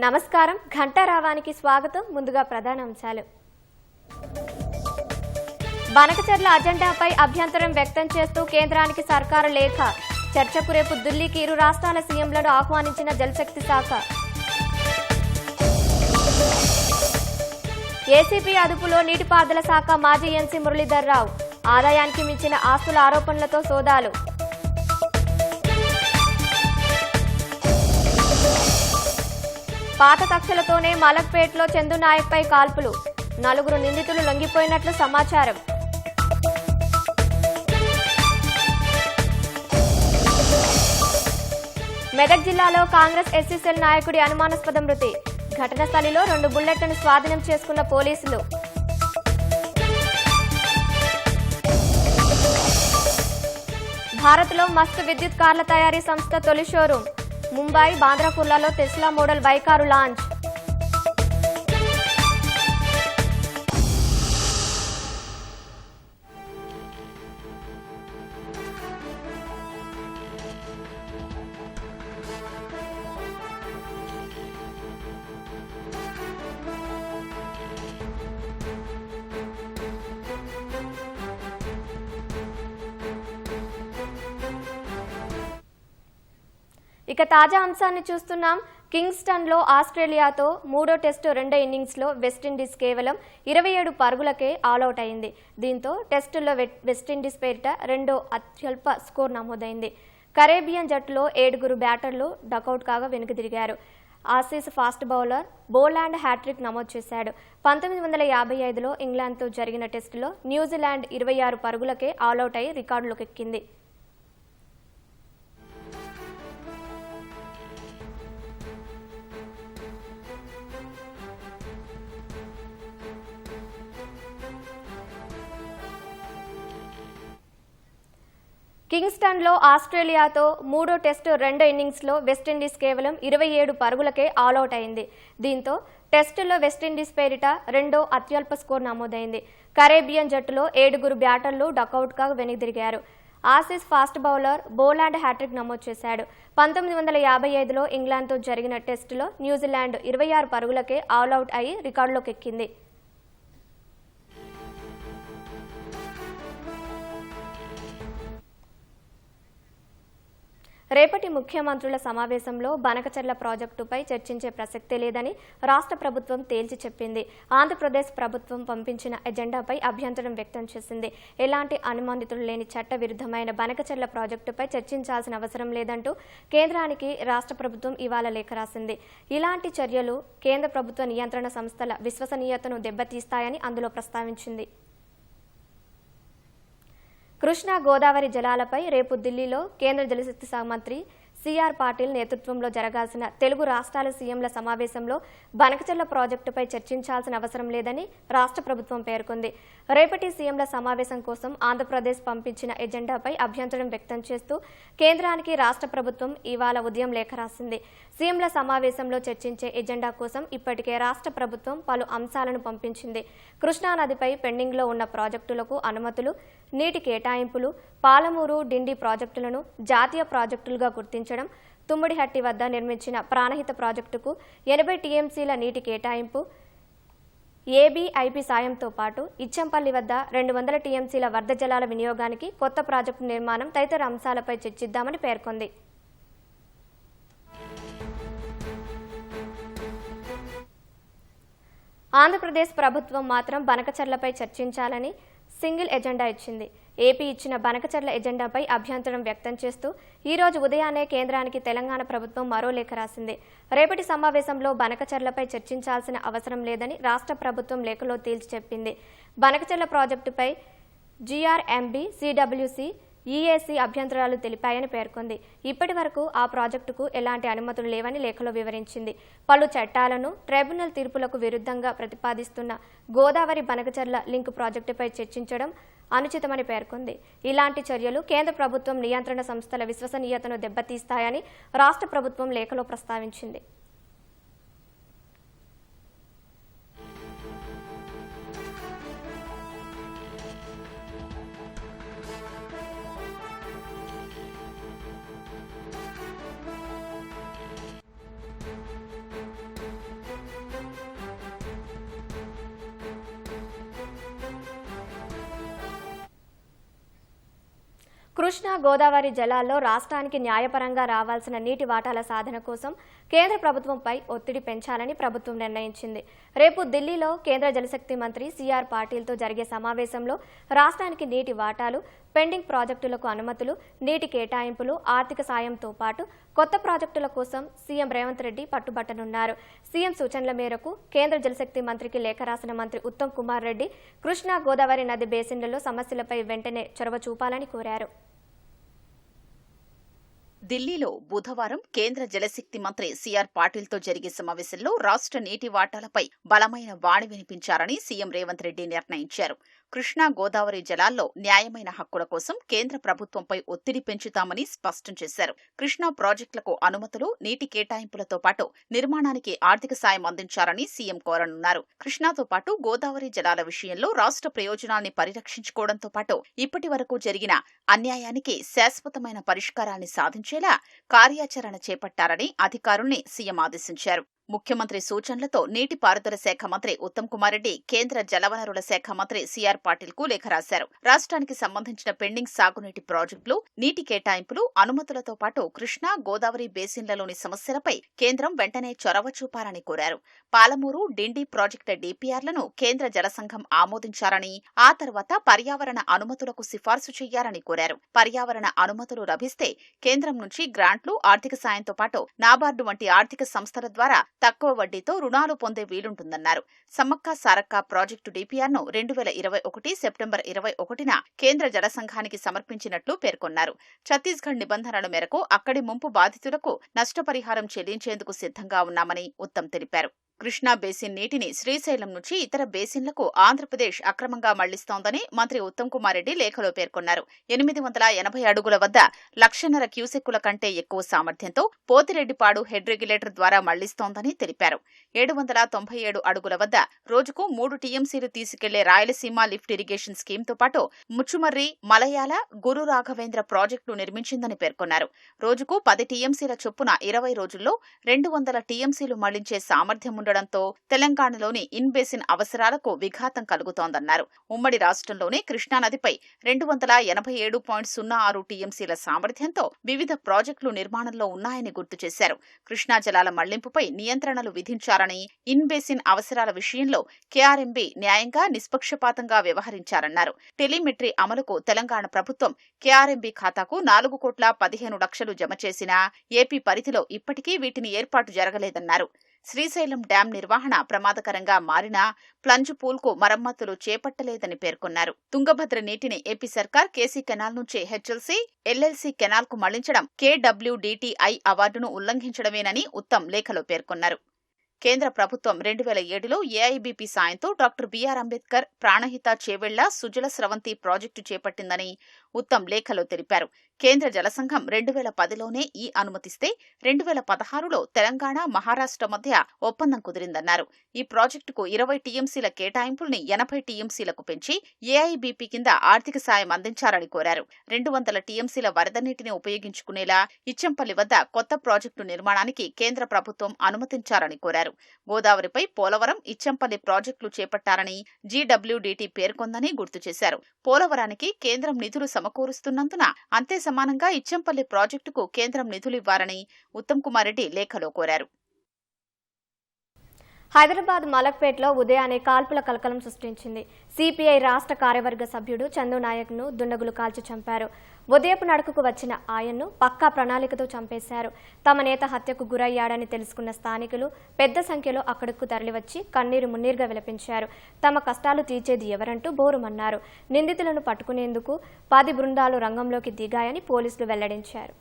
నమస్కారం. ఘంటారావానికి స్వాగతం. ముందుగా ప్రధాన అంశాలు. బనకచెర్ల అజెండాపై అభ్యంతరం వ్యక్తం చేస్తూ కేంద్రానికి సర్కారు లేఖ. చర్చకు రేపు ఢిల్లీకి ఇరు రాష్ట్రాల సీఎంలను ఆహ్వానించిన జలశక్తి శాఖ. ఏసీపీ అదుపులో నీటిపారుదల శాఖ మాజీ ఎన్సీ మురళీధర్ రావు. ఆదాయానికి మించిన ఆస్తుల ఆరోపణలతో సోదాలు. పాత కక్షలతోనే మలక్పేటలో చందునాయక్పై కాల్పులు. 4 నిందితులు లొంగిపోయినట్లు సమాచారం. మెదక్ జిల్లాలో కాంగ్రెస్ ఎస్సీ సెల్ నాయకుడి అనుమానాస్పద మృతి. ఘటన స్థలిలో 2 బుల్లెట్లను స్వాధీనం చేసుకున్న పోలీసులు. భారత్లో మస్తు విద్యుత్ కార్ల తయారీ సంస్థ తొలి షోరూం. ముంబై, బాంద్రాకుర్లాలో టెస్లా మోడల్ బైకారు లాంచ్. ఇక తాజా అంశాన్ని చూస్తున్నాం. కింగ్స్టన్లో ఆస్ట్రేలియాతో 3వ టెస్టు 2వ ఇన్నింగ్స్లో వెస్టిండీస్ కేవలం 27 పరుగులకే ఆలౌట్ అయింది. దీంతో టెస్టుల్లో వెస్టిండీస్ పేరిట 2వ అత్యల్ప స్కోర్ నమోదైంది. కరేబియన్ జట్టులో 7 బ్యాటర్లు డకౌట్ కాగా వెనుకదిరిగారు. Aussies fast bowler Boland hat trick నమోదు చేశాడు. 1955లో ఇంగ్లాండ్తో జరిగిన టెస్టులో న్యూజిలాండ్ 26 పరుగులకే ఆలౌట్ అయి రికార్డులోకి ఎక్కింది. కింగ్స్టన్లో ఆస్ట్రేలియాతో 3వ టెస్టు 2వ ఇన్నింగ్స్లో వెస్టిండీస్ కేవలం 27 పరుగులకే ఆలౌట్ అయింది. దీంతో టెస్టుల్లో వెస్టిండీస్ పేరిట 2వ అత్యల్ప స్కోర్ నమోదైంది. కరేబియన్ జట్టులో 7 బ్యాటర్లు డకౌట్గా వెనుదిరిగారు. Aussies fast bowler Boland hat trick నమోదు చేశాడు. 1955లో ఇంగ్లాండ్తో జరిగిన టెస్టులో న్యూజిలాండ్ 26 పరుగులకే ఆల్అవుట్ అయి రికార్డులోకి ఎక్కింది. రేపటి ముఖ్యమంత్రుల సమావేశంలో బనకచెర్ల ప్రాజెక్టుపై చర్చించే ప్రసక్తే లేదని రాష్ట్ర ప్రభుత్వం తేల్చి చెప్పింది. ఆంధ్రప్రదేశ్ ప్రభుత్వం పంపించిన ఎజెండాపై అభ్యంతరం వ్యక్తం చేసింది. ఎలాంటి అనుమతులు లేని చట్ట విరుద్ధమైన బనకచెర్ల ప్రాజెక్టుపై చర్చించాల్సిన అవసరం లేదంటూ కేంద్రానికి రాష్ట్ర ప్రభుత్వం ఇవాళ లేఖ రాసింది. ఇలాంటి చర్యలు కేంద్ర ప్రభుత్వ నియంత్రణ సంస్థల విశ్వసనీయతను దెబ్బతీస్తాయని అందులో ప్రస్తావించింది. కృష్ణా గోదావరి జలాలపై రేపు ఢిల్లీలో కేంద్ర జలశక్తి శాఖ మంత్రి సిఆర్ పాటిల్ నేతృత్వంలో జరగాల్సిన తెలుగు రాష్ట్రాల సీఎంల సమావేశంలో బనకచెర్ల ప్రాజెక్టుపై చర్చించాల్సిన అవసరం లేదని రాష్ట్ర ప్రభుత్వం పేర్కొంది. రేపటి సీఎంల సమావేశం కోసం ఆంధ్రప్రదేశ్ పంపించిన ఎజెండాపై అభ్యంతరం వ్యక్తం చేస్తూ కేంద్రానికి రాష్ట్ర ప్రభుత్వం ఇవాళ ఉదయం లేఖ రాసింది. సీఎంల సమావేశంలో చర్చించే ఎజెండా కోసం ఇప్పటికే రాష్ట్ర ప్రభుత్వం పలు అంశాలను పంపించింది. కృష్ణానదిపై పెండింగ్లో ఉన్న ప్రాజెక్టులకు అనుమతులు, నీటి కేటాయింపులు, పాలమూరు డిండి ప్రాజెక్టులను జాతీయ ప్రాజెక్టులుగా గుర్తించడం, తుమ్మిడిహట్టి వద్ద నిర్మించిన ప్రాణహిత ప్రాజెక్టుకు 80 టీఎంసీల నీటి కేటాయింపు, ఏబీఐపీ సాయంతో పాటు ఇచ్చంపల్లి వద్ద 200 టీఎంసీల వరద జలాల వినియోగానికి కొత్త ప్రాజెక్టు నిర్మాణం తదితర అంశాలపై చర్చిద్దామని పేర్కొంది. ఆంధ్రప్రదేశ్ ప్రభుత్వం మాత్రం బనకచెర్లపై చర్చించాలని సింగిల్ ఎజెండా ఇచ్చింది. ఏపీ ఇచ్చిన బనకచెర్ల ఎజెండాపై అభ్యంతరం వ్యక్తం చేస్తూ ఈ రోజు ఉదయాన్నే కేంద్రానికి తెలంగాణ ప్రభుత్వం మరో లేఖ రాసింది. రేపటి సమావేశంలో బనకచెర్లపై చర్చించాల్సిన అవసరం లేదని రాష్ట్ర ప్రభుత్వం లేఖలో తేల్చి చెప్పింది. బనకచెర్ల ప్రాజెక్టుపై జీఆర్ఎంబీ, సిడబ్ల్యూసీ, ఈఏసీ అభ్యంతరాలు తెలిపాయని పేర్కొంది. ఇప్పటి వరకు ఆ ప్రాజెక్టుకు ఎలాంటి అనుమతులు లేవని లేఖలో వివరించింది. పలు చట్టాలను, ట్రైబ్యునల్ తీర్పులకు విరుద్ధంగా ప్రతిపాదిస్తున్న గోదావరి బనకచెర్ల లింక్ ప్రాజెక్టుపై చర్చించడం అనుచితమని పేర్కొంది. ఇలాంటి చర్యలు కేంద్ర ప్రభుత్వం నియంత్రణ సంస్థల విశ్వసనీయతను దెబ్బతీస్తాయని రాష్ట్ర ప్రభుత్వం లేఖలో ప్రస్తావించింది. కృష్ణా గోదావరి జలాల్లో రాష్ట్రానికి న్యాయపరంగా రావాల్సిన నీటి వాటాల సాధన కోసం కేంద్ర ప్రభుత్వంపై ఒత్తిడి పెంచాలని ప్రభుత్వం నిర్ణయించింది. రేపు ఢిల్లీలో కేంద్ర జలశక్తి మంత్రి సిఆర్ పాటిల్తో జరిగే సమావేశంలో రాష్ట్రానికి నీటి వాటాలు, పెండింగ్ ప్రాజెక్టులకు అనుమతులు, నీటి కేటాయింపులు, ఆర్థిక సాయంతో పాటు కొత్త ప్రాజెక్టుల కోసం సీఎం రేవంత్ రెడ్డి పట్టుబట్టనున్నారు. సీఎం సూచనల మేరకు కేంద్ర జలశక్తి మంత్రికి లేఖ రాసిన మంత్రి ఉత్తమ్ కుమార్ రెడ్డి కృష్ణా గోదావరి నది బేసిన్లలో సమస్యలపై వెంటనే చొరవ చూపాలని కోరారు. ఢిల్లీలో బుధవారం కేంద్ర జలశక్తి మంత్రి సిఆర్ పాటిల్తో జరిగే సమావేశంలో రాష్ట్ర నీటి వాటాలపై బలమైన వాణి వినిపించారని సీఎం రేవంత్ రెడ్డి నిర్ణయించారు. కృష్ణా గోదావరి జలాల్లో న్యాయమైన హక్కుల కోసం కేంద్ర ప్రభుత్వంపై ఒత్తిడి పెంచుతామని స్పష్టం చేశారు. కృష్ణా ప్రాజెక్టులకు అనుమతులు, నీటి కేటాయింపులతో పాటు నిర్మాణానికి ఆర్థిక సాయం అందించాలని సీఎం కోరనున్నారు. కృష్ణాతో పాటు గోదావరి జలాల విషయంలో రాష్ట్ర ప్రయోజనాల్ని పరిరక్షించుకోవడంతో పాటు ఇప్పటి వరకు జరిగిన అన్యాయానికి శాశ్వతమైన పరిష్కారాన్ని సాధించేలా కార్యాచరణ చేపట్టారని అధికారుల్ని సీఎం ఆదేశించారు. ముఖ్యమంత్రి సూచనలతో నీటిపారుదల శాఖ మంత్రి ఉత్తమ్ కుమార్ రెడ్డి కేంద్ర జలవనరుల శాఖ మంత్రి సిఆర్ పాటిల్ కు లేఖ రాశారు. రాష్ట్రానికి సంబంధించిన పెండింగ్ సాగునీటి ప్రాజెక్టులు, నీటి కేటాయింపులు, అనుమతులతో పాటు కృష్ణా గోదావరి బేసిన్లలోని సమస్యలపై కేంద్రం వెంటనే చొరవ చూపాలని కోరారు. పాలమూరు, డిండి ప్రాజెక్టు డిపిఆర్లను కేంద్ర జలసంఘం ఆమోదించారని, ఆ తర్వాత పర్యావరణ అనుమతులకు సిఫార్సు చేయాలని కోరారు. పర్యావరణ అనుమతులు లభిస్తే కేంద్రం నుంచి గ్రాంట్లు, ఆర్థిక సాయంతో పాటు నాబార్డు వంటి ఆర్థిక సంస్థల ద్వారా తక్కువ వడ్డీతో రుణాలు పొందే వీలుంటుందన్నారు. సమ్మక్క సారక్క ప్రాజెక్టు డిపిఆర్ను 2021 సెప్టెంబర్ 21న కేంద్ర జలసంఘానికి సమర్పించినట్లు పేర్కొన్నారు. ఛత్తీస్గఢ్ నిబంధనల మేరకు అక్కడి ముంపు బాధితులకు నష్టపరిహారం చెల్లించేందుకు సిద్ధంగా ఉన్నామని ఉత్తమ్ తెలిపారు. కృష్ణా బేసిన్ నీటిని శ్రీశైలం నుంచి ఇతర బేసిన్లకు ఆంధ్రప్రదేశ్ అక్రమంగా మళ్లిస్తోందని మంత్రి ఉత్తమ్ కుమార్ రెడ్డి లేఖలో పేర్కొన్నారు. 880 అడుగుల వద్ద 1,50,000 క్యూసెక్కుల కంటే ఎక్కువ సామర్థ్యంతో పోతిరెడ్డిపాడు హెడ్ రెగ్యులేటర్ ద్వారా మళ్లిస్తోందని తెలిపారు. 797 అడుగుల వద్ద రోజుకు 3 టీఎంసీలు తీసుకెళ్లే రాయలసీమ లిఫ్ట్ ఇరిగేషన్ స్కీమ్తో పాటు ముచ్చుమర్రి, మలయాల, గురు రాఘవేంద్ర ప్రాజెక్టులు నిర్మించిందని పేర్కొన్నారు. రోజుకు 10 టీఎంసీల చొప్పున 20 రోజుల్లో 200 టీఎంసీలు మళ్లించే సామర్థ్యం ఉండడంతో తెలంగాణలోని ఇన్ బేసిన్ అవసరాలకు విఘాతం కలుగుతోందన్నారు. ఉమ్మడి రాష్ట్రంలోనే కృష్ణానదిపై 287.06 టీఎంసీల సామర్థ్యంతో వివిధ ప్రాజెక్టులు నిర్మాణంలో ఉన్నాయని గుర్తు చేశారు. కృష్ణా జలాల మళ్లింపుపై నియంత్రణలు విధించారని, ఇన్ బేసిన్ అవసరాల విషయంలో కేఆర్ఎంబీ న్యాయంగా, నిష్పక్షపాతంగా వ్యవహరించారన్నారు. టెలిమెట్రీ అమలుకు తెలంగాణ ప్రభుత్వం కేఆర్ఎంబీ ఖాతాకు 4,15,00,000 జమ చేసినా ఏపీ పరిధిలో ఇప్పటికీ వీటిని ఏర్పాటు జరగలేదన్నారు. శ్రీశైలం డ్యాం నిర్వహణ ప్రమాదకరంగా మారినా ప్లంజ్ పూల్కు మరమ్మతులు చేపట్టలేదని పేర్కొన్నారు. తుంగభద్ర నీటిని ఏపీ సర్కార్ కేసీ కెనాల్ నుంచి హెచ్ఎల్సీ, ఎల్ఎల్సీ కెనాల్కు మళ్లించడం కేడబ్ల్యూడీటీఐ అవార్డును ఉల్లంఘించడమేనని ఉత్తమ్ లేఖలో పేర్కొన్నారు. కేంద్ర ప్రభుత్వం 2007లో ఏఐబీపీ సాయంతో doctor BR Ambedkar Pranahita Chevella Sujala Sravanthi project చేపట్టిందని ఉత్తమ్ లేఖలో తెలిపారు. కేంద్ర జలసంఘం 2010లోనే ఈ అనుమతిస్తే 2016లో తెలంగాణ, మహారాష్ట్ర మధ్య ఒప్పందం కుదిరిందన్నారు. ఈ ప్రాజెక్టుకు 20 టీఎంసీల కేటాయింపుల్ని 80 టీఎంసీలకు పెంచి ఏఐబీపీ కింద ఆర్థిక సాయం అందించాలని కోరారు. 200 టీఎంసీల వరద నీటిని ఉపయోగించుకునేలా ఇచ్చంపల్లి వద్ద కొత్త ప్రాజెక్టు నిర్మాణానికి కేంద్ర ప్రభుత్వం అనుమతించాలని కోరారు. గోదావరిపై పోలవరం, ఇచ్చంపల్లి ప్రాజెక్టులు చేపట్టారని జీడబ్ల్యూడీటీ పేర్కొందని గుర్తు చేశారు. పోలవరానికి కేంద్రం నిధులు సమకూరుస్తున్నందున అంతే సమానంగా ఇచ్చంపల్లి ప్రాజెక్టుకు కేంద్రం నిధులివ్వాలని ఉత్తమ్ కుమార్ రెడ్డి లేఖలో కోరారు. హైదరాబాద్ మలక్పేటలో ఉదయాన్నే కాల్పుల కలకలం సృష్టించింది. సిపిఐ రాష్ట్ర కార్యవర్గ సభ్యుడు చందు నాయక్ను దుండగులు కాల్చి చంపారు. ఉదయపు నడకకు వచ్చిన ఆయన్ను పక్కా ప్రణాళికతో చంపేశారు. తమ నేత హత్యకు గురయ్యాడని తెలుసుకున్న స్థానికులు పెద్ద సంఖ్యలో అక్కడకు తరలివచ్చి కన్నీరు మున్నీరుగా విలపించారు. తమ కష్టాలు తీర్చేది ఎవరంటూ బోరుమన్నారు. నిందితులను పట్టుకునేందుకు 10 బృందాలు రంగంలోకి దిగాయని పోలీసులు వెల్లడించారు.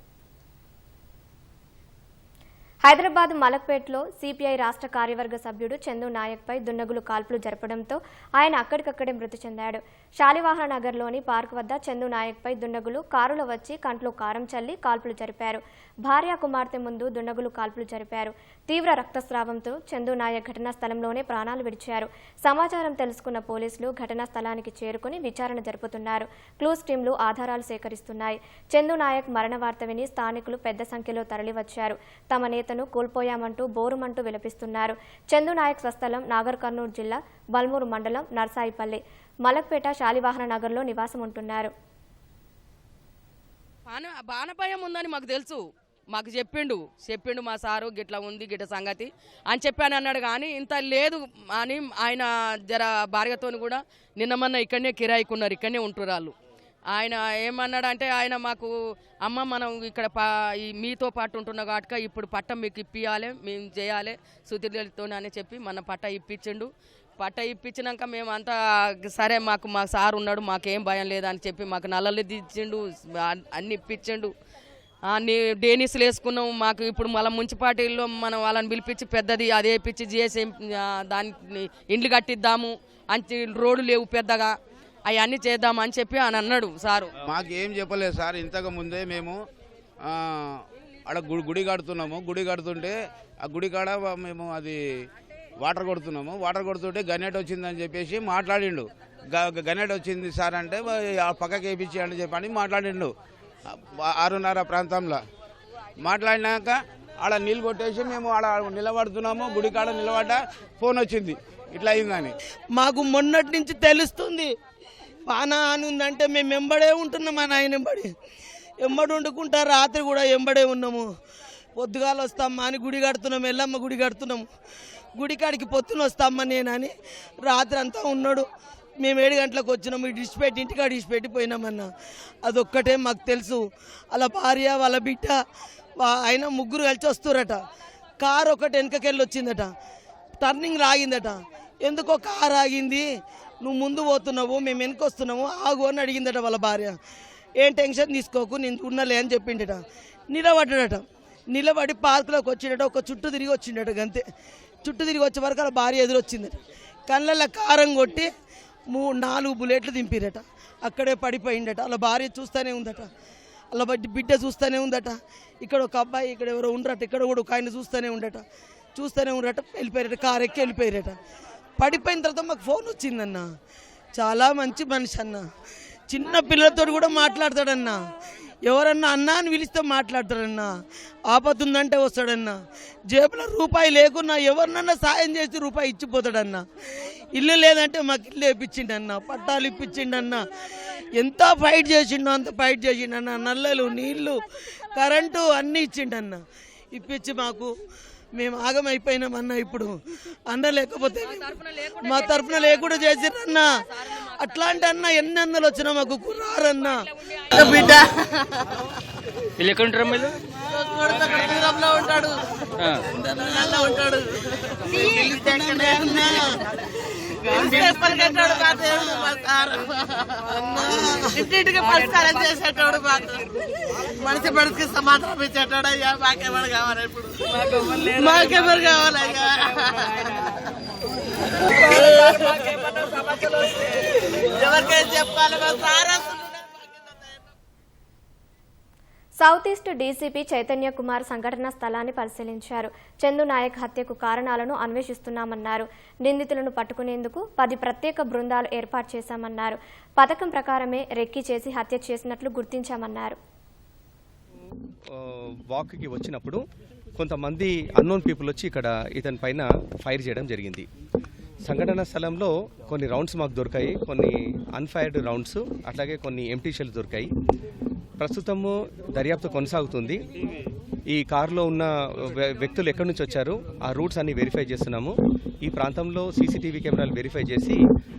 హైదరాబాద్ మలక్పేటలో సిపిఐ రాష్ట్ర కార్యవర్గ సభ్యుడు చందు నాయక్పై దుండగులు కాల్పులు జరపడంతో ఆయన అక్కడికక్కడే మృతి చెందాడు. శాలివాహన నగర్లోని పార్క్ వద్ద చందు నాయక్పై దుండగులు కారులో వచ్చి కంట్లో కారం చల్లి కాల్పులు జరిపారు. భార్య, కుమార్తె ముందు దుండగులు కాల్పులు జరిపారు. తీవ్ర రక్తస్రావంతో చందు నాయక్ ఘటనా స్థలంలోనే ప్రాణాలు విడిచారు. సమాచారం తెలుసుకున్న పోలీసులు ఘటనా స్థలానికి చేరుకుని విచారణ జరుపుతున్నారు. క్లూస్ టీంలు ఆధారాలు సేకరిస్తున్నాయి. చందు నాయక్ మరణ వార్త విని స్థానికులు పెద్ద సంఖ్యలో తరలివచ్చారు. తమ నేతను కోల్పోయామంటూ బోరుమంటూ విలపిస్తున్నారు. చందు నాయక్ స్వస్థలం నాగర్ కర్నూలు జిల్లా బల్మూరు మండలం నర్సాయిపల్లి. మలక్పేట శాలివాహన నగర్లో నివాసం ఉంటున్నారు. బాణభయం ఉందని మాకు తెలుసు, మాకు చెప్పిండు మా సారు గిట్లా ఉంది గిట్ల సంగతి అని చెప్పాను అన్నాడు. కానీ ఇంత లేదు అని ఆయన జర భార్యతో కూడా నిన్నమన్న ఇక్కడనే కిరాయికున్నారు, ఇక్కడనే ఉంటున్నారు వాళ్ళు. ఆయన ఏమన్నాడు అంటే ఆయన మాకు అమ్మ మనం ఇక్కడ మీతో పాటు ఉంటున్నాం కాబట్టి ఇప్పుడు పట్టం మీకు ఇప్పియాలి, మేము చేయాలి సుధీర్తో అని చెప్పి మన పట్ట ఇప్పించిండు. పట్ట ఇప్పించినాక మేము అంతా సరే మా సార్ ఉన్నాడు మాకేం భయం లేదని చెప్పి మాకు నల్లలు దించిండు, అన్ని ఇప్పించిండు, అన్ని డేనిస్లు వేసుకున్నాం. మాకు ఇప్పుడు మళ్ళీ మున్సిపాలిటీలో మనం వాళ్ళని పిలిపించి పెద్దది అదే పిచ్చి చేసి దానికి ఇండ్లు కట్టిద్దాము అని, రోడ్లు లేవు పెద్దగా అవన్నీ చేద్దాం అని చెప్పి అని అన్నాడు సారు. మాకేం చెప్పలేదు సార్. ఇంతకు ముందే మేము ఆడ గుడి కడుతున్నాము. గుడి కడుతుంటే ఆ గుడి కాడ మేము అది వాటర్ కొడుతుంటే గనేట్ వచ్చిందని చెప్పేసి మాట్లాడిండు. గనేట్ వచ్చింది సార్ అంటే పక్కకి వేయించి అని చెప్పని మాట్లాడిండు 6:30 ప్రాంతంలో. మాట్లాడినాక ఆడ నీళ్ళు కొట్టేసి మేము ఆడ నిలబడుతున్నాము. గుడి కాడ నిలబడ్డా ఫోన్ వచ్చింది ఇట్లా అయిందని. మాకు మొన్నటి నుంచి తెలుస్తుంది వాన అని ఉందంటే మేము ఎంబడే ఉంటున్నాం. మా నాయన ఎంబడి వండుకుంటా, రాత్రి కూడా ఎంబడే ఉన్నాము. పొద్దుగాలు వస్తామ్మా అని గుడి కడుతున్నాము, ఎల్లమ్మ గుడి కడుతున్నాము. గుడి కాడికి పొద్దున వస్తామ్మా నేనని రాత్రి అంతా ఉన్నాడు. మేము 7 గంటలకు వచ్చినాము, ఇడిచిపెట్టి ఇంటికాడ ఇడిచిపెట్టిపోయినామన్నా. అదొక్కటే మాకు తెలుసు. వాళ్ళ భార్య వాళ్ళ బిడ్డ ఆయన ముగ్గురు కలిసి వస్తురట. కారు ఒకటి వెనకకెళ్ళి వచ్చిందట, టర్నింగ్ లాగిందట. ఎందుకో కారు ఆగింది, నువ్వు ముందు పోతున్నావు మేము వెనక వస్తున్నాము ఆగు అని అడిగిందట వాళ్ళ భార్య. ఏం టెన్షన్ తీసుకోకు నేను ఉన్నలే అని చెప్పిండట. నిలబడ్డాడట. నిలబడి పార్కులోకి వచ్చిండట. ఒక చుట్టూ తిరిగి వచ్చిండట. గంతే చుట్టూ తిరిగి వచ్చే వరకు వాళ్ళ భార్య ఎదురొచ్చిందట. కళ్ళల్లో కారం కొట్టి 4 బుల్లెట్లు దింపిరట. అక్కడే పడిపోయిందట. వాళ్ళ భార్య చూస్తూనే ఉందట, వాళ్ళ బిడ్డ చూస్తూనే ఉందట. ఇక్కడ ఒక అబ్బాయి ఇక్కడ ఎవరో ఉండరట, ఇక్కడ కూడా ఒక ఆయన చూస్తూనే ఉండట. వెళ్ళిపోయారట. కారు ఎక్కి వెళ్ళిపోయారట. పడిపోయిన తర్వాత మాకు ఫోన్ వచ్చిందన్న. చాలా మంచి మనిషి అన్న. చిన్న పిల్లలతో కూడా మాట్లాడతాడన్న. ఎవరన్నా అన్నా అని పిలిస్తే మాట్లాడతాడన్నా. ఆపతుందంటే వస్తాడన్న. జేబులో రూపాయి లేకున్నా ఎవరినన్నా సాయం చేసి రూపాయి ఇచ్చిపోతాడన్న. ఇల్లు లేదంటే మాకు ఇల్లు వేయించిండన్న, పట్టాలు ఇప్పించిండన్న. ఎంత ఫైట్ చేసిండో అంత ఫైట్ చేసిండన్న. నల్లలు నీళ్లు కరెంటు అన్నీ ఇచ్చిండన్న. ఇప్పించి మాకు మేము ఆగమైపోయినామన్న. ఇప్పుడు అన్న లేకపోతే మా తరఫున లేకుండా చేసిరన్న. అట్లాంటి అన్న ఎన్ని అన్నలు వచ్చినా మాకు కుర్రారన్న. బిడ్డ ఎక్కడ ఉంటారు మీరు? దూరంలో ఉంటాడు, ఉంటాడు. ఇంటింటికి పరిష్కారం చేసేటోడు, మనిషి మనిషికి సమాధానం ఇచ్చేటోడు. అయ్యా మాకెవరు కావాలి? ఇప్పుడు మాకెవరు కావాలయ్యా? ఎవరికైనా చెప్పాలి. మా sir south east DCP Chaitanya Kumar సంఘటనా స్థలాన్ని పరిశీలించారు. చందు నాయక్ హత్యకు కారణాలను అన్వేషిస్తున్నామన్నారు. నిందితులను పట్టుకునేందుకు 10 ప్రత్యేక బృందాలు ఏర్పాటు చేశామన్నారు. పథకం ప్రకారమే రెక్కీ చేసి హత్య చేసినట్లు గుర్తించామన్నారు. వాక్కి వచ్చినప్పుడు కొంతమంది అన్నోన్ పీపుల్ వచ్చి ఇక్కడ ఇతని పైన ఫైర్ చేయడం జరిగింది. సంఘటన స్థలంలో కొన్ని రౌండ్స్ మాకు దొరికాయి, కొన్ని అన్ఫైర్డ్ రౌండ్స్, అట్లాగే కొన్ని ఎంటీ షెల్స్ దొరికాయి. ప్రస్తుతము దర్యాప్తు కొనసాగుతుంది. ఈ కారులో ఉన్న వ్యక్తులు ఎక్కడి నుంచి వచ్చారు ఆ రూట్స్ అన్ని వెరిఫై చేస్తున్నాము. ఈ ప్రాంతంలో సీసీటీవీ కెమెరాలు వెరిఫై చేసి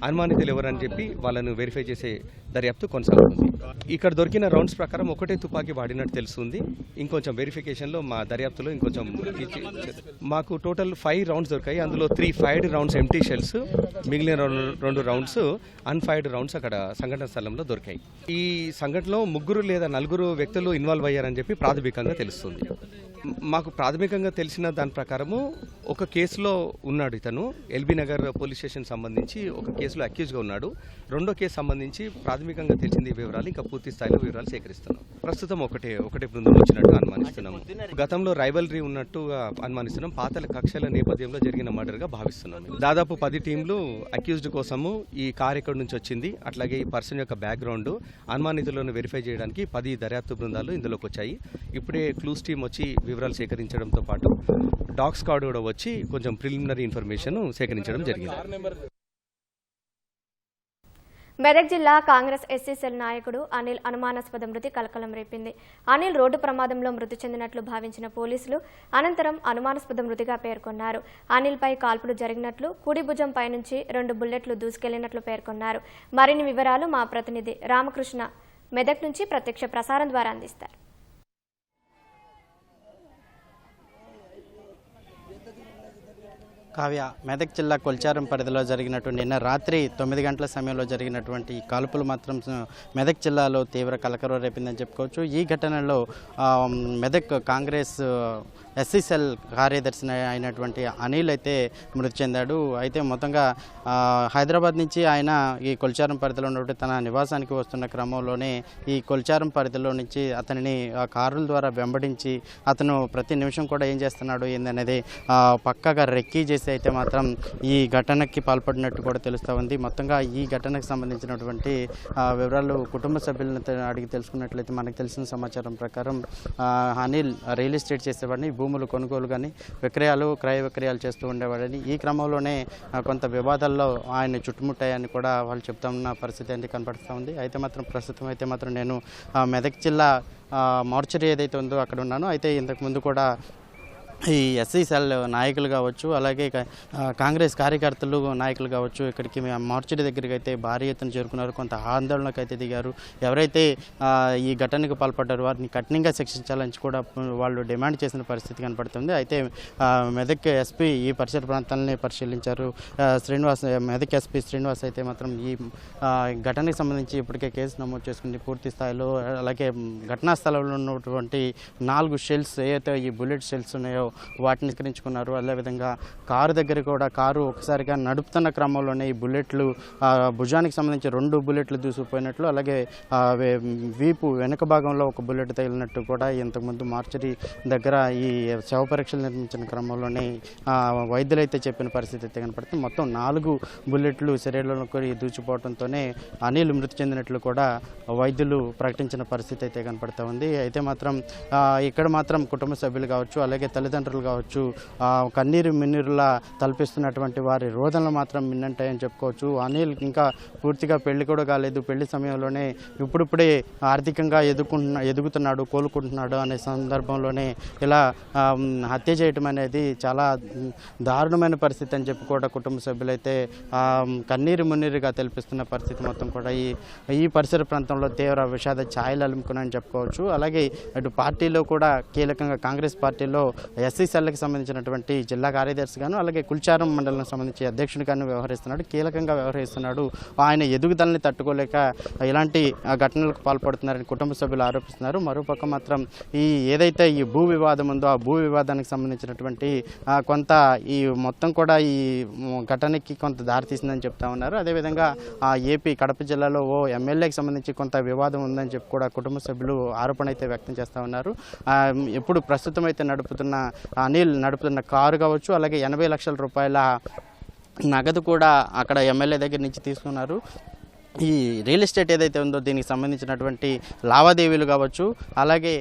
అనుమానితులు ఎవరని చెప్పి వాళ్ళను వెరిఫై చేసే దర్యాప్తు కొనసాగుతుంది. ఇక్కడ దొరికిన రౌండ్స్ ప్రకారం ఒకటే తుపాకీ వాడినట్టు తెలుస్తుంది. ఇంకొంచెం వెరిఫికేషన్లో మా దర్యాప్తులో ఇంకొంచెం మాకు టోటల్ 5 రౌండ్స్ దొరికాయి. అందులో 3 ఫైర్డ్ రౌండ్స్ ఎంటీ షెల్స్, మిగిలిన 2 రౌండ్స్ అన్ఫైర్డ్ రౌండ్స్ అక్కడ సంఘటన స్థలంలో దొరికాయి. ఈ సంఘటనలో 3 లేదా 4 వ్యక్తులు ఇన్వాల్వ్ అయ్యారని చెప్పి ప్రాథమికంగా తెలుస్తుంది. మాకు ప్రాథమికంగా తెలిసిన దాని ప్రకారము ఒక కేసులో ఉన్నాడు ఇతను. ఎల్బీ నగర్ పోలీస్ స్టేషన్ సంబంధించి ఒక కేసులో అక్యూజ్గా ఉన్నాడు. రెండో కేసు సంబంధించి ప్రాథమికంగా తెలిసింది వివరాలు ఇంకా పూర్తి స్థాయిలో వివరాలు సేకరిస్తున్నాం. ప్రస్తుతం ఒకటే బృందం వచ్చినట్టు అనుమానిస్తున్నాము. గతంలో రైవల్రీ ఉన్నట్టుగా అనుమానిస్తున్నాం. పాతల కక్షల నేపథ్యంలో జరిగిన మర్డర్గా భావిస్తున్నాము. దాదాపు 10 టీంలు అక్యూజ్డ్ కోసము ఈ కార్ ఎక్కడి నుంచి వచ్చింది, అట్లాగే ఈ పర్సన్ యొక్క బ్యాక్గ్రౌండ్, అనుమానితులను వెరిఫై చేయడానికి 10 దర్యాప్తు బృందాలు ఇందులోకి వచ్చాయి. ఇప్పుడే క్లూస్ టీం వచ్చి వివరాలు సేకరించడంతో పాటు డాగ్ స్క్వాడ్ కూడా వచ్చి కొంచెం ప్రిలిమినరీ ఇన్ఫర్మేషన్ సేకరించడం జరిగింది. మెదక్ జిల్లా కాంగ్రెస్ ఎస్సీ సెల్ నాయకుడు అనిల్ అనుమానాస్పద మృతి కలకలం రేపింది. అనిల్ రోడ్డు ప్రమాదంలో మృతి చెందినట్లు భావించిన పోలీసులు అనంతరం అనుమానాస్పద మృతిగా పేర్కొన్నారు. అనిల్పై కాల్పులు జరిగినట్లు, కుడి భుజంపై నుంచి 2 బుల్లెట్లు దూసుకెళ్లినట్లు పేర్కొన్నారు. మరిన్ని వివరాలు మా ప్రతినిధి రామకృష్ణ మెదక్ నుంచి ప్రత్యక్ష ప్రసారం ద్వారా అందిస్తారు. కావ్య, మెదక్ జిల్లా కొల్చారం పరిధిలో జరిగినటువంటి నిన్న రాత్రి 9 గంటల సమయంలో జరిగినటువంటి ఈ కాల్పులు మాత్రం మెదక్ జిల్లాలో తీవ్ర కలకలం రేపిందని చెప్పుకోవచ్చు. ఈ ఘటనలో మెదక్ కాంగ్రెస్ ఎస్సీ సెల్ కార్యదర్శి అయినటువంటి అనిల్ అయితే మృతి చెందాడు. అయితే మొత్తంగా హైదరాబాద్ నుంచి ఆయన ఈ కొల్చారం పరిధిలో ఉన్నటువంటి తన నివాసానికి వస్తున్న క్రమంలోనే ఈ కొల్చారం పరిధిలో నుంచి అతనిని కారుల ద్వారా వెంబడించి అతను ప్రతి నిమిషం కూడా ఏం చేస్తున్నాడు ఏందనేది పక్కగా రెక్కీ చేసి అయితే మాత్రం ఈ ఘటనకి పాల్పడినట్టు కూడా తెలుస్తూ ఉంది. మొత్తంగా ఈ ఘటనకు సంబంధించినటువంటి వివరాలు కుటుంబ సభ్యులను అడిగి తెలుసుకున్నట్లయితే మనకు తెలిసిన సమాచారం ప్రకారం అనిల్ రియల్ ఎస్టేట్ చేసేవాడిని, భూములు కొనుగోలు కానీ విక్రయాలు క్రయ విక్రయాలు చేస్తూ ఉండేవాడని, ఈ క్రమంలోనే కొంత వివాదాల్లో ఆయన చుట్టుముట్టాయని కూడా వాళ్ళు చెప్తున్న పరిస్థితి అనేది కనపడుతూ ఉంది. అయితే మాత్రం ప్రస్తుతం అయితే మాత్రం నేను మెదక్ జిల్లా మార్చరీ ఏదైతే ఉందో అక్కడ ఉన్నాను. అయితే ఇంతకుముందు కూడా ఈ ఎస్సీ సెల్ నాయకులు కావచ్చు, అలాగే కాంగ్రెస్ కార్యకర్తలు నాయకులు కావచ్చు ఇక్కడికి మార్చిడి దగ్గరికి అయితే భారీ ఎత్తున చేరుకున్నారు. కొంత ఆందోళనకు అయితే దిగారు. ఎవరైతే ఈ ఘటనకు పాల్పడ్డారో వారిని కఠినంగా శిక్షించాలని కూడా వాళ్ళు డిమాండ్ చేసిన పరిస్థితి కనపడుతుంది. అయితే మెదక్ ఎస్పీ ఈ పరిసర ప్రాంతాలని పరిశీలించారు. మెదక్ ఎస్పీ శ్రీనివాస్ అయితే మాత్రం ఈ ఘటనకు సంబంధించి ఇప్పటికే కేసు నమోదు చేసుకుంది పూర్తి స్థాయిలో. అలాగే ఘటనా స్థలంలో ఉన్నటువంటి 4 షెల్స్ ఏదైతే ఈ బుల్లెట్ షెల్స్ ఉన్నాయో వాటిని నిష్కరించుకున్నారు. అదేవిధంగా కారు దగ్గర కూడా కారు ఒకసారిగా నడుపుతున్న క్రమంలోనే ఈ బుల్లెట్లు భుజానికి సంబంధించి 2 బుల్లెట్లు దూసుకుపోయినట్లు, అలాగే వీపు వెనుక భాగంలో ఒక బుల్లెట్ తగిలినట్టు కూడా ఇంతకుముందు మార్చరీ దగ్గర ఈ శవ పరీక్షలు నిర్మించిన క్రమంలోనే వైద్యులైతే చెప్పిన పరిస్థితి అయితే కనపడుతుంది. మొత్తం 4 బుల్లెట్లు శరీరంలోకి దూచిపోవడంతోనే అనిల్ మృతి చెందినట్లు కూడా వైద్యులు ప్రకటించిన పరిస్థితి అయితే కనపడుతూ ఉంది. అయితే మాత్రం ఇక్కడ మాత్రం కుటుంబ సభ్యులు కావచ్చు, అలాగే తల్లిదండ్రులు కావచ్చు కన్నీరు మిన్నీరులా తలపిస్తున్నటువంటి వారి రోదనలు మాత్రం మిన్నంటాయని చెప్పుకోవచ్చు. అనిల్ ఇంకా పూర్తిగా పెళ్లి కూడా కాలేదు. పెళ్లి సమయంలోనే ఇప్పుడిప్పుడే ఆర్థికంగా ఎదుగుతున్నాడు, కోలుకుంటున్నాడు అనే సందర్భంలోనే ఇలా హత్య చేయటం అనేది చాలా దారుణమైన పరిస్థితి అని చెప్పి కూడా కుటుంబ సభ్యులైతే కన్నీరు మున్నీరుగా తెలిపిస్తున్న పరిస్థితి మొత్తం కూడా ఈ పరిసర ప్రాంతంలో తీవ్ర విషాద ఛాయలు అలుముకున్నాయని చెప్పుకోవచ్చు. అలాగే అటు పార్టీలో కూడా కీలకంగా కాంగ్రెస్ పార్టీలో ఎస్సీ సెల్కి సంబంధించినటువంటి జిల్లా కార్యదర్శిగాను, అలాగే కుల్చారం మండలానికి సంబంధించి అధ్యక్షుడిగాను వ్యవహరిస్తున్నాడు, కీలకంగా వ్యవహరిస్తున్నాడు. ఆయన ఎదుగుదలని తట్టుకోలేక ఇలాంటి ఘటనలకు పాల్పడుతున్నారని కుటుంబ సభ్యులు ఆరోపిస్తున్నారు. మరోపక్క మాత్రం ఏదైతే ఈ భూ వివాదం ఉందో ఆ భూ వివాదానికి సంబంధించినటువంటి కొంత ఈ మొత్తం కూడా ఈ ఘటనకి కొంత దారితీసిందని చెప్తా ఉన్నారు. అదేవిధంగా ఏపీ కడప జిల్లాలో ఓ ఎమ్మెల్యేకి సంబంధించి కొంత వివాదం ఉందని చెప్పి కూడా కుటుంబ సభ్యులు ఆరోపణ అయితే వ్యక్తం చేస్తూ ఉన్నారు. ఇప్పుడు ప్రస్తుతం అయితే అనిల్ నడుపుతున్న కారు కావచ్చు, అలాగే 80 లక్షల రూపాయల నగదు కూడా అక్కడ ఎమ్మెల్యే దగ్గర నుంచి తీసుకున్నారు. ఈ రియల్ ఎస్టేట్ ఏదైతే ఉందో దీనికి సంబంధించినటువంటి లావాదేవీలు కావచ్చు, అలాగే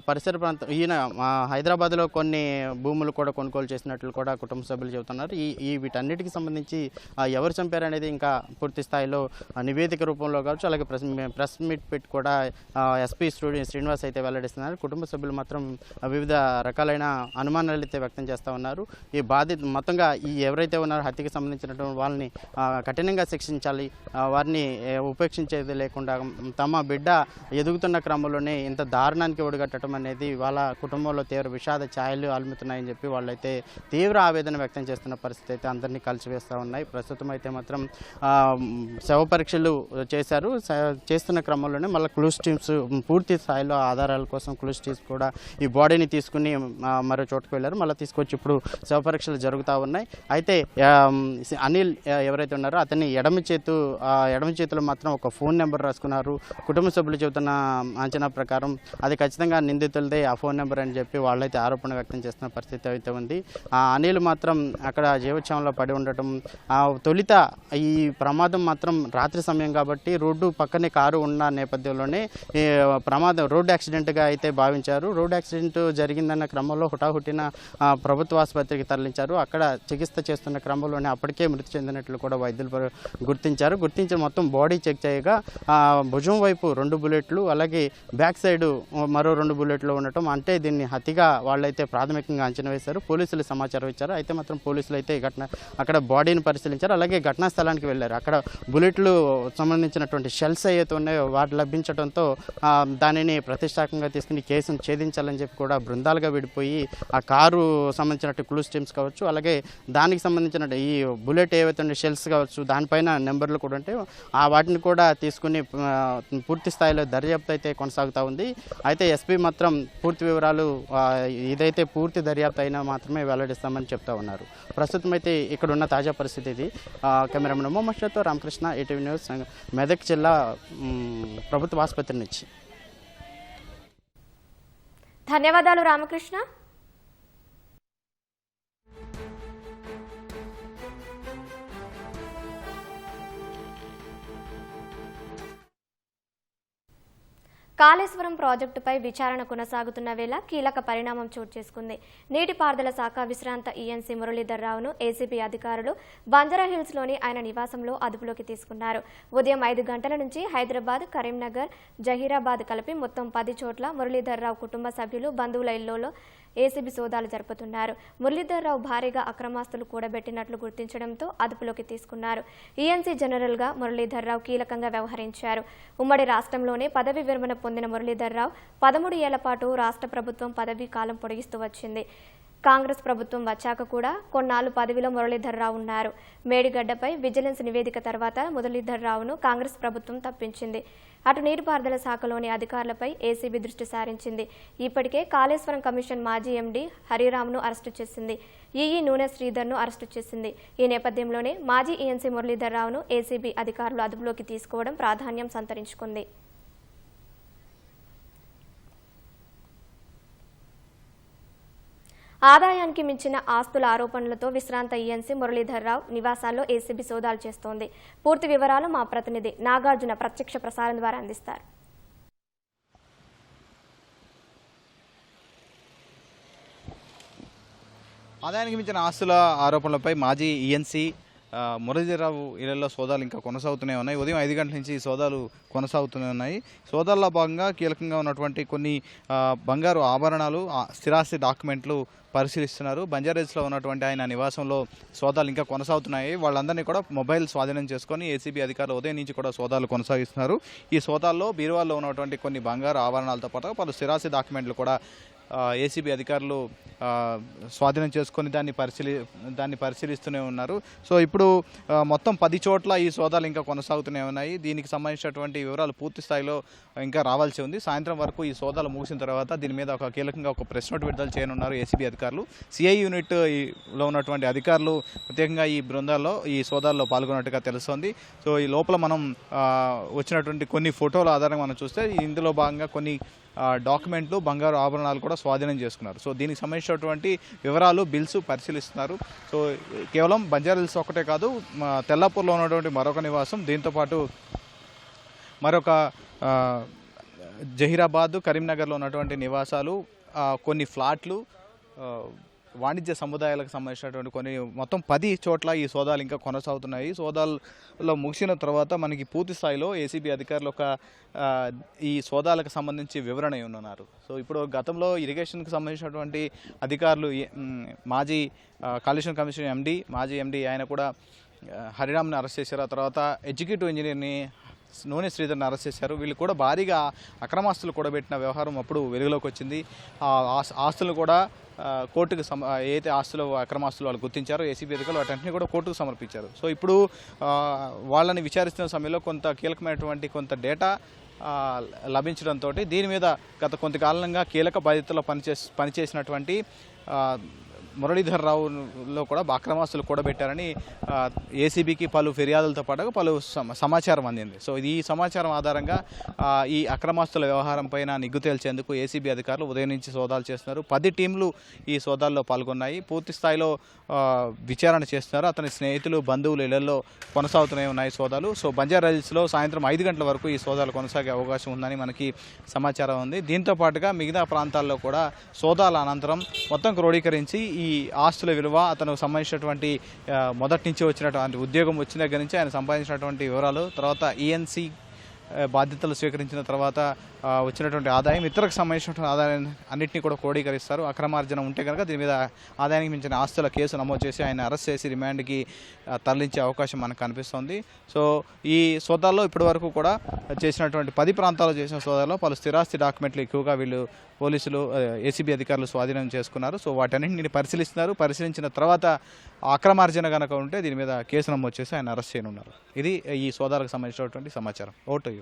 పరిసర ప్రాంతం ఈయన హైదరాబాద్లో కొన్ని భూములు కూడా కొనుగోలు చేసినట్లు కూడా కుటుంబ సభ్యులు చెబుతున్నారు. వీటన్నిటికి సంబంధించి ఎవరు చంపారనేది ఇంకా పూర్తి స్థాయిలో నివేదిక రూపంలో కావచ్చు, అలాగే ప్రెస్ మీట్ పెట్టి కూడా ఎస్పీ శ్రీనివాస్ అయితే వెల్లడిస్తున్నారు. కుటుంబ సభ్యులు మాత్రం వివిధ రకాలైన అనుమానాలు అయితే వ్యక్తం చేస్తూ ఉన్నారు. ఈ బాధిత మొత్తంగా ఎవరైతే ఉన్నారో హత్యకి సంబంధించినటువంటి వాళ్ళని కఠినంగా శిక్షించాలి, వారిని ఉపేక్షించేది లేకుండా తమ బిడ్డ ఎదుగుతున్న క్రమంలోనే ఇంత దారుణానికి ఒడిగట్టడం అనేది వాళ్ళ కుటుంబంలో తీవ్ర విషాద ఛాయలు అలుముతున్నాయని చెప్పి వాళ్ళైతే తీవ్ర ఆవేదన వ్యక్తం చేస్తున్న పరిస్థితి అయితే అందరినీ కలిసివేస్తూ ఉన్నాయి. ప్రస్తుతం అయితే మాత్రం శవ పరీక్షలు చేస్తున్న క్రమంలోనే మళ్ళీ క్లూస్ టీమ్స్ పూర్తి స్థాయిలో ఆధారాల కోసం క్లూస్ టీమ్స్ కూడా ఈ బాడీని తీసుకుని మరో చోటుకు వెళ్ళారు. మళ్ళీ తీసుకొచ్చి ఇప్పుడు శవ పరీక్షలు జరుగుతూ ఉన్నాయి. అయితే అనిల్ ఎవరైతే ఉన్నారో అతన్ని ఎడమ చేతిలో మాత్రం ఒక ఫోన్ నెంబర్ రాసుకున్నారు. కుటుంబ సభ్యులు చెబుతున్న అంచనా ప్రకారం అది ఖచ్చితంగా నిందితులదే ఆ ఫోన్ నెంబర్ అని చెప్పి వాళ్ళైతే ఆరోపణ వ్యక్తం చేస్తున్న పరిస్థితి అయితే ఉంది. అనిల్ మాత్రం అక్కడ జీవోత్సవంలో పడి ఉండటం, తొలిత ఈ ప్రమాదం మాత్రం రాత్రి సమయం కాబట్టి రోడ్డు పక్కనే కారు ఉన్న నేపథ్యంలోనే రోడ్డు యాక్సిడెంట్గా అయితే భావించారు. రోడ్డు యాక్సిడెంట్ జరిగిందన్న క్రమంలో హుటాహుటిన ప్రభుత్వ ఆసుపత్రికి తరలించారు. అక్కడ చికిత్స చేస్తున్న క్రమంలోనే అప్పటికే మృతి చెందినట్లు కూడా వైద్యులు గుర్తించి మొత్తం బాడీ చెక్ చేయగా భుజం వైపు 2 బుల్లెట్లు, అలాగే బ్యాక్ సైడ్ మరో 2 బుల్లెట్లు ఉండటం, అంటే దీన్ని హత్యగా వాళ్ళైతే ప్రాథమికంగా అంచనా వేశారు. పోలీసులు సమాచారం ఇచ్చారు. అయితే మాత్రం పోలీసులు అయితే అక్కడ బాడీని పరిశీలించారు. అలాగే ఘటనా స్థలానికి వెళ్ళారు. అక్కడ బుల్లెట్లు సంబంధించినటువంటి షెల్స్ ఏవైతే ఉన్నాయో వాటి లభించడంతో దానిని ప్రతిష్టాత్మకంగా తీసుకుని కేసును ఛేదించాలని చెప్పి కూడా బృందాలుగా విడిపోయి ఆ కారు సంబంధించినట్టు క్లూస్ టీమ్స్ కావచ్చు, అలాగే దానికి సంబంధించిన ఈ బుల్లెట్ ఏవైతే షెల్స్ కావచ్చు దానిపైన నెంబర్లు కూడా ఉంటే వాటిని కూడా తీసుకుని పూర్తి స్థాయిలో దర్యాప్తు అయితే కొనసాగుతూ ఉంది. అయితే ఎస్పీ మాత్రం పూర్తి వివరాలు ఇదైతే పూర్తి దర్యాప్తు అయినా మాత్రమే వెల్లడిస్తామని చెప్తా ఉన్నారు. ప్రస్తుతం అయితే ఇక్కడ ఉన్న తాజా పరిస్థితి ఇది. కెమెరామెన్ మొహమ్మద్తో రామకృష్ణ, ఈటీవీ న్యూస్, మెదక్ జిల్లా ప్రభుత్వ ఆసుపత్రి నుంచి. ధన్యవాదాలు రామకృష్ణ. కాళేశ్వరం ప్రాజెక్టుపై విచారణ కొనసాగుతున్న వేళ కీలక పరిణామం చోటు చేసుకుంది. నీటిపారుదల శాఖ విశ్రాంత ఈఎన్సీ మురళీధర్ రావును ఏసీబీ అధికారులు బంజారాహిల్స్లోని ఆయన నివాసంలో అదుపులోకి తీసుకున్నారు. ఉదయం 5 గంటల నుంచి హైదరాబాద్, కరీంనగర్, జహీరాబాద్ కలిపి మొత్తం 10 చోట్ల మురళీధర్ రావు కుటుంబ సభ్యులు, బంధువుల ఇళ్లలో ఏసీబీ సోదాలు జరుపుతున్నారు. మురళీధర్ రావు భారీగా అక్రమాస్తులు కూడబెట్టినట్లు గుర్తించడంతో అదుపులోకి తీసుకున్నారు. ఈఎన్సీ జనరల్గా మురళీధర్ రావు కీలకంగా వ్యవహరించారు. ఉమ్మడి రాష్ట్రంలోనే పదవి విరమణ పొందిన మురళీధర్ రావు 13 ఏళ్ల పాటు రాష్ట్ర ప్రభుత్వం పదవీ కాలం పొడిగిస్తూ వచ్చింది. కాంగ్రెస్ ప్రభుత్వం వచ్చాక కూడా కొన్నాళ్లు పదవిలో మురళీధర్ రావు ఉన్నారు. మేడిగడ్డపై విజిలెన్స్ నివేదిక తర్వాత మురళీధర్ రావును కాంగ్రెస్ ప్రభుత్వం తప్పించింది. అటు నీటిపారుదల శాఖలోని అధికారులపై ఏసీబీ దృష్టి సారించింది. ఇప్పటికే కాళేశ్వరం కమిషన్ మాజీ ఎండీ హరిరామ్ను అరెస్టు చేసింది. ఈఈ నూనె శ్రీధర్ను అరెస్టు చేసింది. ఈ నేపథ్యంలోనే మాజీ ఈఎన్సీ మురళీధర్ రావును ఏసీబీ అధికారులు అదుపులోకి తీసుకోవడం ప్రాధాన్యం సంతరించుకుంది. ఆదాయానికి మించిన ఆస్తుల ఆరోపణలతో విశ్రాంత ఈఎన్సీ మురళీధర్ రావు నివాసాల్లో ఏసీబీ సోదాలు చేస్తోంది. పూర్తి వివరాలు మా ప్రతినిధి నాగార్జున ప్రత్యక్ష ప్రసారం ద్వారా అందిస్తారు. ఆదాయానికి మించిన ఆస్తుల ఆరోపణలపై మాజీ ఈఎన్సీ మురళీధరరావు ఇళ్లలో సోదాలు ఇంకా కొనసాగుతూనే ఉన్నాయి. ఉదయం 5 గంటల నుంచి సోదాలు కొనసాగుతూనే ఉన్నాయి. సోదాల్లో భాగంగా కీలకంగా ఉన్నటువంటి కొన్ని బంగారు ఆభరణాలు, స్థిరాస్తి డాక్యుమెంట్లు పరిశీలిస్తున్నారు. బంజారాహిల్స్లో ఉన్నటువంటి ఆయన నివాసంలో సోదాలు ఇంకా కొనసాగుతున్నాయి. వాళ్ళందరినీ కూడా మొబైల్ స్వాధీనం చేసుకొని ఏసీబీ అధికారులు ఉదయం నుంచి కూడా సోదాలు కొనసాగిస్తున్నారు. ఈ సోదాల్లో బీరువాల్లో ఉన్నటువంటి కొన్ని బంగారు ఆభరణాలతో పాటు పలు స్థిరాస్తి డాక్యుమెంట్లు కూడా ఏసీబీ అధికారులు స్వాధీనం చేసుకొని దాన్ని పరిశీలిస్తూనే ఉన్నారు. సో ఇప్పుడు మొత్తం 10 చోట్ల ఈ సోదాలు ఇంకా కొనసాగుతూనే ఉన్నాయి. దీనికి సంబంధించినటువంటి వివరాలు పూర్తి స్థాయిలో ఇంకా రావాల్సి ఉంది. సాయంత్రం వరకు ఈ సోదాలు ముగిసిన తర్వాత దీని మీద కీలకంగా ఒక ప్రెస్ నోట్ విడుదల చేయనున్నారు ఏసీబీ అధికారులు. సిఐ యూనిట్లో ఉన్నటువంటి అధికారులు ప్రత్యేకంగా ఈ బృందాల్లో ఈ సోదాల్లో పాల్గొన్నట్టుగా తెలుస్తోంది. సో ఈ లోపల మనం వచ్చినటువంటి కొన్ని ఫోటోల ఆధారంగా మనం చూస్తే ఇందులో భాగంగా కొన్ని డాక్యుమెంట్లు, బంగారు ఆభరణాలు కూడా స్వాధీనం చేసుకున్నారు. సో దీనికి సంబంధించినటువంటి వివరాలు, బిల్స్ పరిశీలిస్తున్నారు. సో కేవలం బంజారాహిల్స్ ఒక్కటే కాదు, తెల్లాపూర్లో ఉన్నటువంటి మరొక నివాసం, దీంతోపాటు మరొక జహీరాబాద్, కరీంనగర్లో ఉన్నటువంటి నివాసాలు, కొన్ని ఫ్లాట్లు, వాణిజ్య సముదాయాలకు సంబంధించినటువంటి కొన్ని మొత్తం 10 చోట్ల ఈ సోదాలు ఇంకా కొనసాగుతున్నాయి. సోదాల్లో ముగిసిన తర్వాత మనకి పూర్తి స్థాయిలో ఏసీబీ అధికారులు ఈ సోదాలకు సంబంధించి వివరణ ఇవ్వనున్నారు. సో ఇప్పుడు గతంలో ఇరిగేషన్కి సంబంధించినటువంటి అధికారులు మాజీ కాళేశ్వరం కమిషన్ మాజీ ఎండీ ఆయన కూడా హరిరామ్ని అరెస్ట్ చేశారు. ఆ తర్వాత ఎగ్జిక్యూటివ్ ఇంజనీర్ని నూనె శ్రీధర్ని అరెస్ట్ చేశారు. వీళ్ళు కూడా భారీగా అక్రమాస్తులు కూడబెట్టిన వ్యవహారం అప్పుడు వెలుగులోకి వచ్చింది. ఆస్తులు కూడా కోర్టుకు ఏదైతే ఆస్తులు అక్రమాస్తులు వాళ్ళు గుర్తించారో ఏసీబీ అధికారులు వాటన్నింటినీ కూడా కోర్టుకు సమర్పించారు. సో ఇప్పుడు వాళ్ళని విచారిస్తున్న సమయంలో కొంత కీలకమైనటువంటి కొంత డేటా లభించడంతో దీని మీద గత కొంతకాలంగా కీలక బాధ్యతలో పనిచేసినటువంటి మురళీధర్ రావులో కూడా అక్రమాస్తులు కూడబెట్టారని ఏసీబీకి పలు ఫిర్యాదులతో పాటు పలు సమాచారం అందింది. సో ఈ సమాచారం ఆధారంగా ఈ అక్రమాస్తుల వ్యవహారం పైన నిగ్గు తేల్చేందుకు ఏసీబీ అధికారులు ఉదయం నుంచి సోదాలు చేస్తున్నారు. 10 టీంలు ఈ సోదాల్లో పాల్గొన్నాయి. పూర్తి స్థాయిలో విచారణ చేస్తున్నారు. అతని స్నేహితులు, బంధువులు ఇళ్లలో కొనసాగుతూనే ఉన్నాయి సోదాలు. సో బంజారాహిల్స్లో సాయంత్రం 5 గంటల వరకు ఈ సోదాలు కొనసాగే అవకాశం ఉందని మనకి సమాచారం ఉంది. దీంతో పాటుగా మిగతా ప్రాంతాల్లో కూడా సోదాల అనంతరం మొత్తం క్రోడీకరించి ఈ ఆస్తుల విలువ, అతనికి సంబంధించినటువంటి మొదటి నుంచి వచ్చినటువంటి ఉద్యోగం వచ్చిన దగ్గర నుంచి ఆయన సంపాదించినటువంటి వివరాలు, తర్వాత ఈఎన్సీ బాధ్యతలు స్వీకరించిన తర్వాత వచ్చినటువంటి ఆదాయం, ఇతరకు సంబంధించినటువంటి ఆదాయం అన్నింటినీ కూడా క్రోడీకరిస్తారు. అక్రమార్జన ఉంటే కనుక దీని మీద ఆదాయానికి మించిన ఆస్తుల కేసు నమోదు చేసి ఆయన అరెస్ట్ చేసి రిమాండ్కి తరలించే అవకాశం మనకు కనిపిస్తుంది. సో ఈ సోదాల్లో ఇప్పటివరకు కూడా చేసినటువంటి 10 ప్రాంతాల్లో చేసిన సోదాల్లో పలు స్థిరాస్తి డాక్యుమెంట్లు ఎక్కువగా వీళ్ళు పోలీసులు ఏసీబీ అధికారులు స్వాధీనం చేసుకున్నారు. సో వాటన్నింటిని పరిశీలిస్తున్నారు. పరిశీలించిన తర్వాత అక్రమార్జన కనుక ఉంటే దీని మీద కేసు నమోదు చేసి ఆయన అరెస్ట్ చేయనున్నారు. ఇది ఈ సోదాలకు సంబంధించినటువంటి సమాచారం. ఓటు